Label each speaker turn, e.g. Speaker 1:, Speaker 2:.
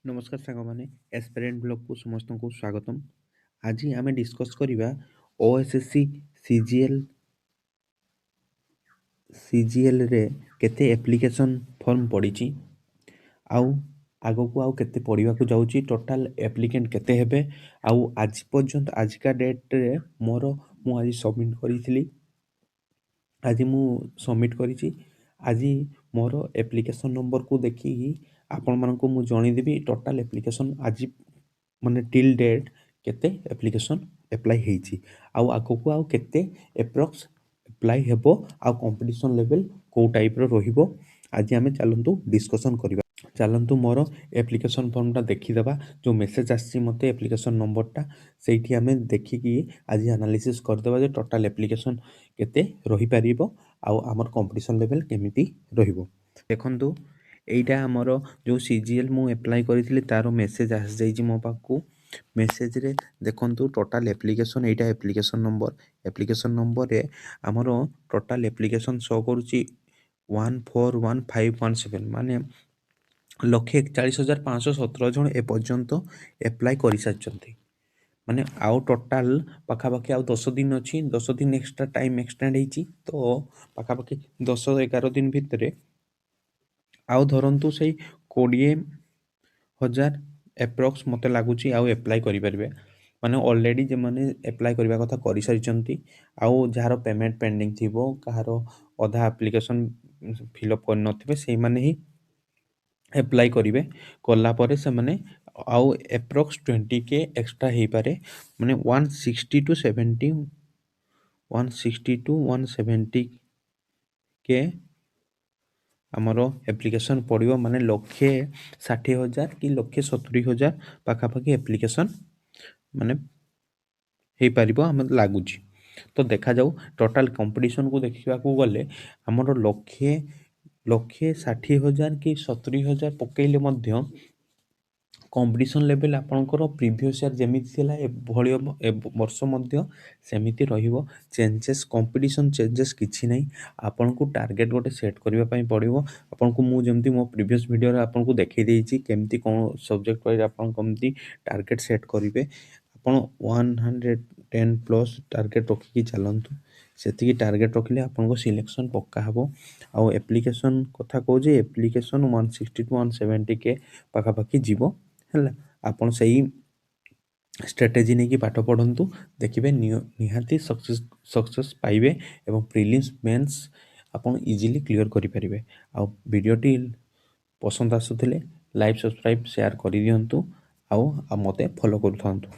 Speaker 1: नमस्कार साଙ୍ଗमाने aspirant blog को समस्त को स्वागतम। आज आम डिस्कस करवा ओएसएससी सीजीएल सीजीएल रे केते एप्लिकेशन फॉर्म पड़ी आउ आगो को आउ केते पढ़ा जाऊँगी टोटाल एप्लिकेंट केते हेबे आउ आज पर्यंत आजिका डेट रे मोर मु आज सबमिट करी आज मु सबमिट करी आज मोर एप्लिकेशन नंबर को देखिकी आपण मानक मु जणीदेवी टोटाल एप्लिकेशन आज माने टिल डेट केते एप्लिकेशन एप्लाई हेची आउ आगो को आउ केते एप्रोक्स एप्लाई हेबो आउ कंपटीशन लेवल को टाइप रो रहिबो आज आमे चलंतु डिस्कशन करबा। चलंतु मोर एप्लिकेशन फॉर्मटा देखिदेबा जो मेसेज आसी मते एप्लिकेशन नंबरटा सेठी आमे देखिकी आज एनालिसिस करदेबा जे टोटाल एप्लिकेशन केते रही परिबो आउ हमर कंपटीशन लेवल केमिति रहिबो। देखंतु एइटा हमर जो सीजीएल मु अप्लाई करिथिले तारो मेसेज आसी जाईची मो पाखु मेसेज रे देखंतु टोटाल एप्लिकेशन एइटा एप्लिकेशन नंबर रे हमर टोटाल एप्लिकेशन शो करूची 141517 माने 1,41,517 जन ए पर्यंत एप्लाई करि सारचंती माने आउ टोटाल पाखापाखि आउ 10 दिन अच्छी 10 दिन एक्स्ट्रा टाइम एक्सटेंड होती तो पाखापाखि 10-11 दिन भितर आउ धरतु से 20,000 एप्रोक्स मत लगुच आउ एप्लाई करें माने ऑलरेडी जो मैंने एप्लाई करने कथा कर सारी आउ जार पेमेंट पेंडिंग थी कहार अधा एप्लिकेशन फिलअप कर से मैंने ही एप्लाई करेंगे कलापर से मैंने आउ एप्रोक्स 20K एक्स्ट्रा हो पारे माने 160 to 170 के आमर एप्लिकेशन पड़ो माने 1,60,000 कि 1,70,000 पाखापाखि एप्लिकेशन माने हो पार आम लगुच तो देखा जाऊ टोटाल कंपटीशन को देखा गले आमर 1,60,000 कि 70,000 पकईले कंपटीशन लेवल आपणकर प्रीवियस ईयर जमी वर्ष सेमिति रहिबो चेंजेस कंपटीशन चेंजेस किछि नहीं आपन को टार्गेट गोटे सेट करबा पई पड़िबो आपन को मु जेमति मो प्रीवियस वीडियो रे आपन को देखै देछि केमति कोन सब्जेक्ट वाइज आपन केमति टार्गेट सेट करिवे आपन 110 प्लस टार्गेट रखिकी चलंतु सेतिकी टार्गेट रखिले आपन को सिलेक्शन पक्का हबो आ एप्लिकेशन कथा कहू जे एप्लिकेशन 160 to 170 के पाखापाखि जीवो है आपन सही स्ट्रेटेजी नहीं कि पाठ पढ़ंतु देखिए निहाती सक्सेस पाइबे एवं प्रिलिम्स मेंस आपन इजीली क्लियर करि परिबे आ वीडियोटी पसंद आसुथिले लाइक सब्सक्राइब शेयर करि दियंतु आ मते फॉलो करथांतु।